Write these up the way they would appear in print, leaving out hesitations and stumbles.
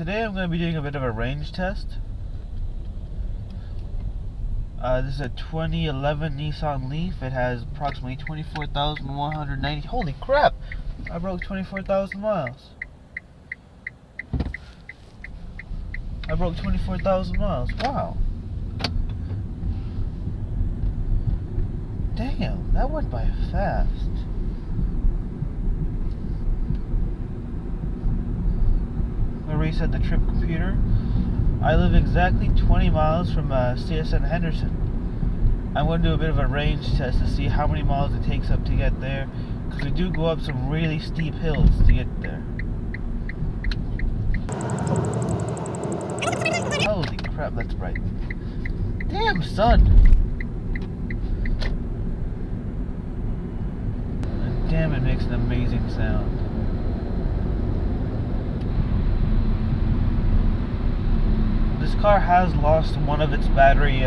Today I'm going to be doing a bit of a range test. This is a 2011 Nissan Leaf. It has approximately 24,190. Holy crap! I broke 24,000 miles. I broke 24,000 miles. Wow. Damn, that went by fast. I'm going to reset the trip computer. I live exactly 20 miles from CSN Henderson. I'm going to do a bit of a range test to see how many miles it takes up to get there, because we do go up some really steep hills to get there. Holy crap, that's bright. Damn, son! And damn, it makes an amazing sound. This car has lost one of its battery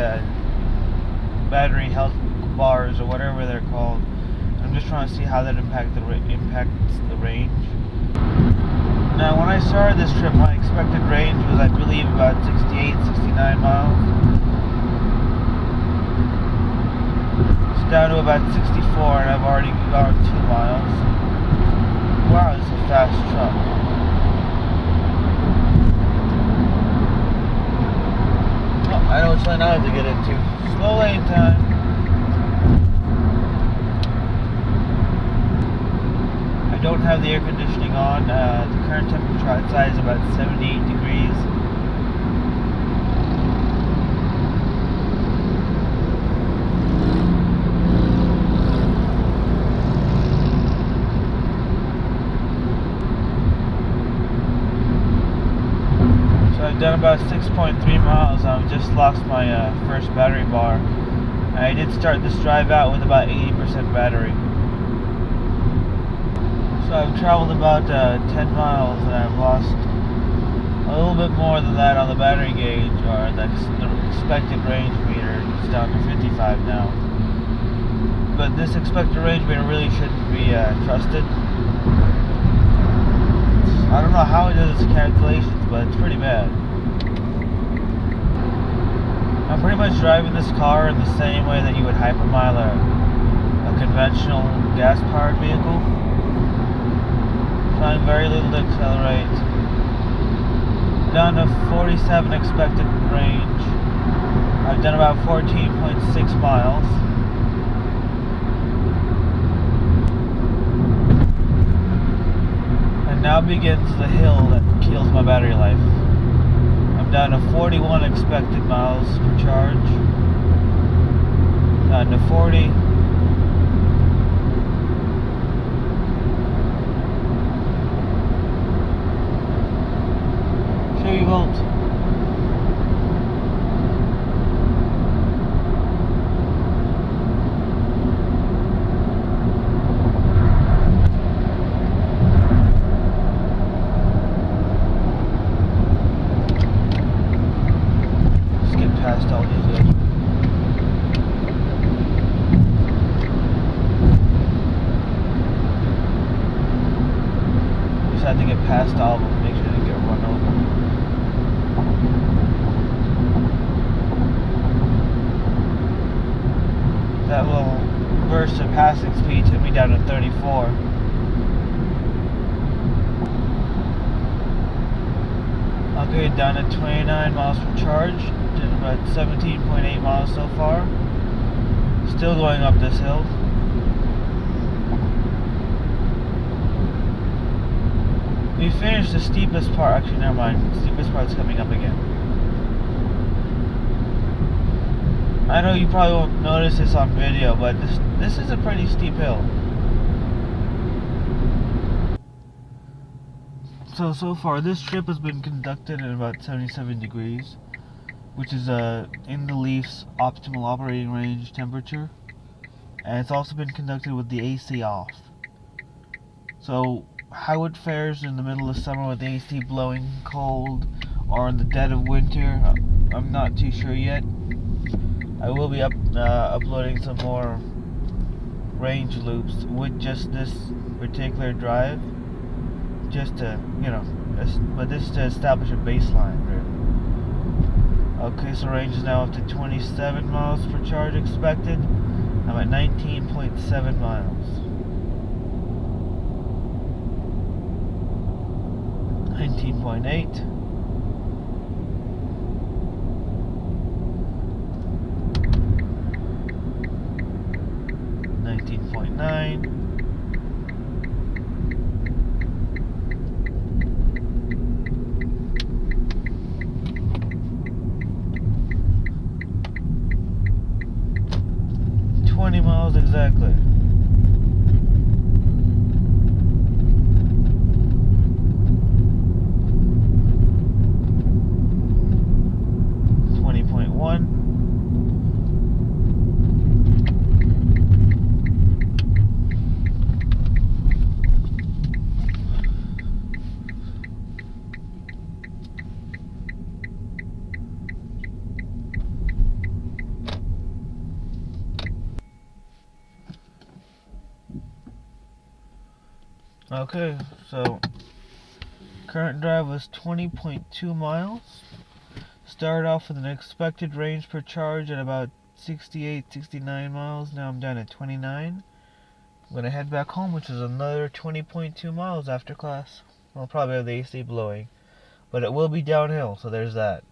health bars or whatever they're called. I'm just trying to see how that impacts the range. Now, when I started this trip, my expected range was, I believe, about 68, 69 miles. It's down to about 64, and I've already gone 2 miles. Wow, this is a fast truck. I know which lane I have to get into. Slow lane time. I don't have the air conditioning on. The current temperature outside is about 78 degrees. I've done about 6.3 miles. I've just lost my first battery bar. And I did start this drive out with about 80% battery. So I've traveled about 10 miles and I've lost a little bit more than that on the battery gauge, or the expected range meter. It's down to 55 now. But this expected range meter really shouldn't be trusted. I don't know how it does its calculations, but it's pretty bad. I'm pretty much driving this car in the same way that you would hypermile a conventional gas-powered vehicle. Trying very little to accelerate. Down to 47 expected range. I've done about 14.6 miles. Now begins the hill that kills my battery life. I'm down to 41 expected miles per charge. Down to 40. Chevy Volt. Past all these edges. Just had to get past all of them, make sure I didn't get run over. That little burst of passing speed took me down to 34. Okay, down to 29 miles per charge. Did about 17.8 miles so far. Still going up this hill. We finished the steepest part. Actually, never mind. The steepest part's coming up again. I know you probably won't notice this on video, but this is a pretty steep hill. So far, this trip has been conducted at about 77 degrees, which is in the Leaf's optimal operating range temperature, and it's also been conducted with the AC off. So how it fares in the middle of summer with the AC blowing cold, or in the dead of winter, I'm not too sure yet. I will be uploading some more range loops with just this particular drive. just to, but this is to establish a baseline, really. Okay, so range is now up to 27 miles per charge expected. I'm at 19.7 miles. 19.8. 19.9. 20 miles exactly. 20.1. Okay, so current drive was 20.2 miles. Started off with an expected range per charge at about 68, 69 miles. Now I'm down at 29. I'm gonna head back home, which is another 20.2 miles after class. I'll probably have the AC blowing, but it will be downhill, so there's that.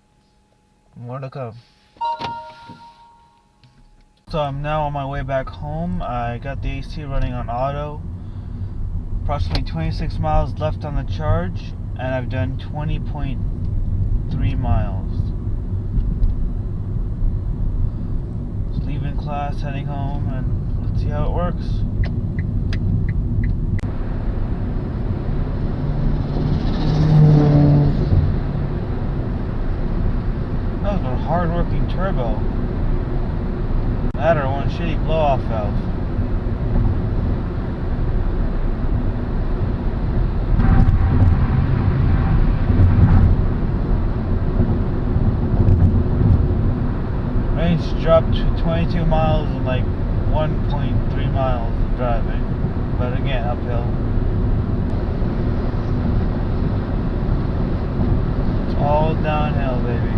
More to come. So I'm now on my way back home. I got the AC running on auto. Approximately 26 miles left on the charge, and I've done 20.3 miles. Just leaving class, heading home, and let's see how it works. That was a hard-working turbo. That or one shitty blow-off valve. Range dropped to 22 miles in like 1.3 miles of driving, but again uphill. It's all downhill, baby.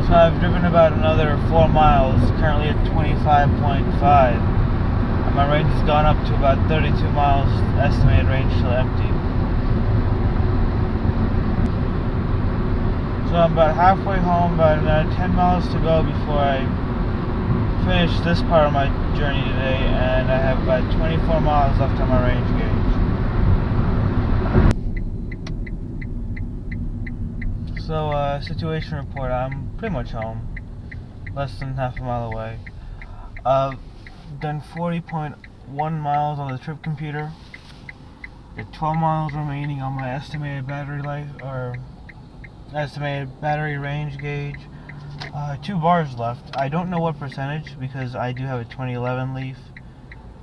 So I've driven about another 4 miles, currently at 25.5, and my range has gone up to about 32 miles, estimated range till empty. So I'm about halfway home, about another 10 miles to go before I finish this part of my journey today, and I have about 24 miles left on my range gauge. So, situation report, I'm pretty much home, less than half a mile away. Done 40.1 miles on the trip computer. Got 12 miles remaining on my estimated battery life, or estimated battery range gauge. 2 bars left. I don't know what percentage, because I do have a 2011 Leaf,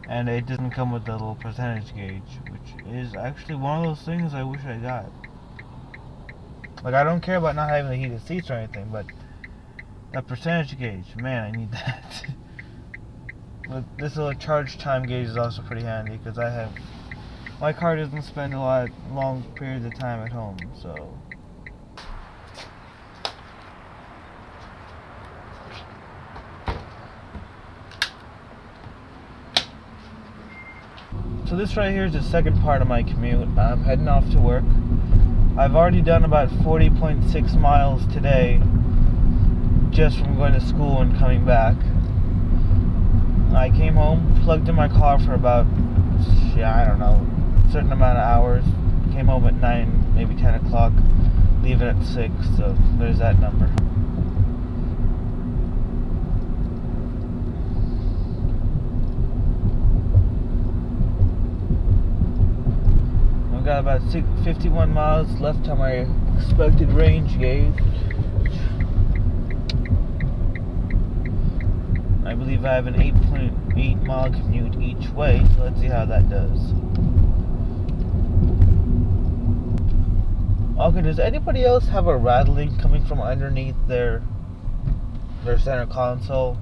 and it doesn't come with the little percentage gauge, which is actually one of those things I wish I got. Like, I don't care about not having the heated seats or anything, but that percentage gauge, man, I need that. But this little charge time gauge is also pretty handy, because my car doesn't spend a lot long periods of time at home, so. So this right here is the second part of my commute. I'm heading off to work. I've already done about 40.6 miles today, just from going to school and coming back. I came home, plugged in my car for about, I don't know, a certain amount of hours. Came home at 9, maybe 10 o'clock, leaving at 6, so there's that number. Got about 51 miles left on my expected range gauge. I believe I have an 8.8 mile commute each way, so let's see how that does. Okay, does anybody else have a rattling coming from underneath their center console?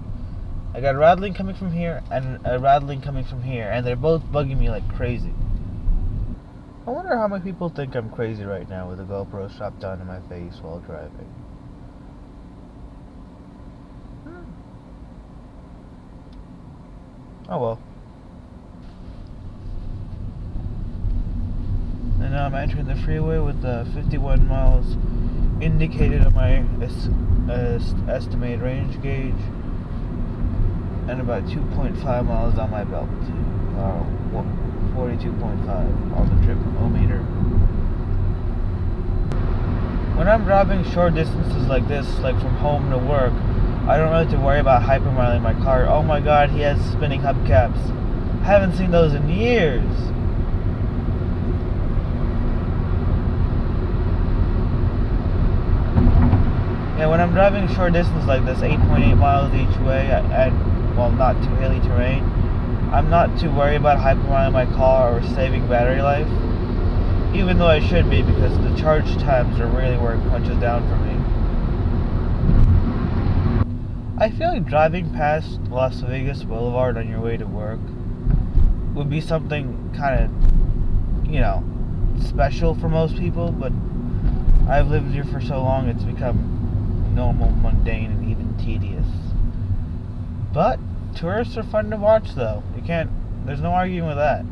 I got rattling coming from here and a rattling coming from here, and they're both bugging me like crazy. I wonder how many people think I'm crazy right now with a GoPro strapped down to my face while driving. Oh well. And now I'm entering the freeway with 51 miles indicated on my estimated range gauge, and about 2.5 miles on my belt. 42.5 on the trip-o-meter. When I'm driving short distances like this, like from home to work, I don't really have to worry about hypermiling my car. Oh my god, he has spinning hubcaps. I haven't seen those in years. Yeah, when I'm driving short distance like this, 8.8 miles each way, and well, not too hilly terrain, I'm not too worried about hypermiling my car or saving battery life. Even though I should be, because the charge times are really where it crunches down for me. I feel like driving past Las Vegas Boulevard on your way to work would be something kind of, you know, special for most people, but I've lived here for so long it's become normal, mundane, and even tedious. But tourists are fun to watch, though. There's no arguing with that.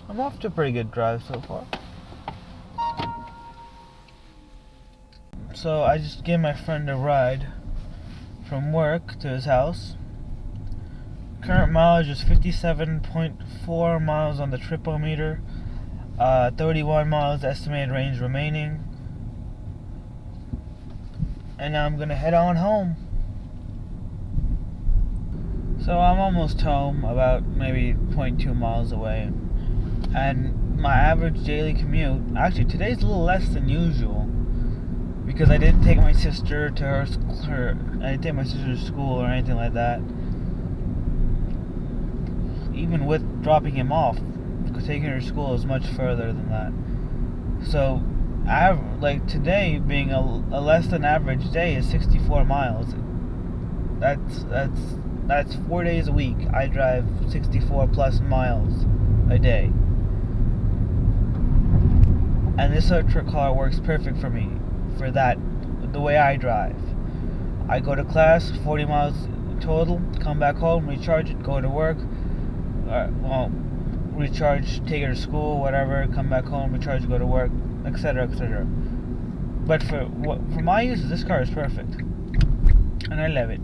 I'm off to a pretty good drive so far. So I just gave my friend a ride from work to his house. Current mileage is 57.4 miles on the trip-o-meter. 31 miles estimated range remaining. And now I'm gonna head on home. So I'm almost home, about maybe 0.2 miles away. And my average daily commute, actually today's a little less than usual, because I didn't take my sister to I didn't take my sister to school or anything like that. Even with dropping him off, taking her to school is much further than that. So, like today being a less than average day is 64 miles. That's 4 days a week. I drive 64 plus miles a day. And this electric car works perfect for me, for that, the way I drive. I go to class, 40 miles total, come back home, recharge it, go to work, recharge, take her to school, whatever, come back home, recharge, go to work, etc., etc. But for my use, this car is perfect. And I love it.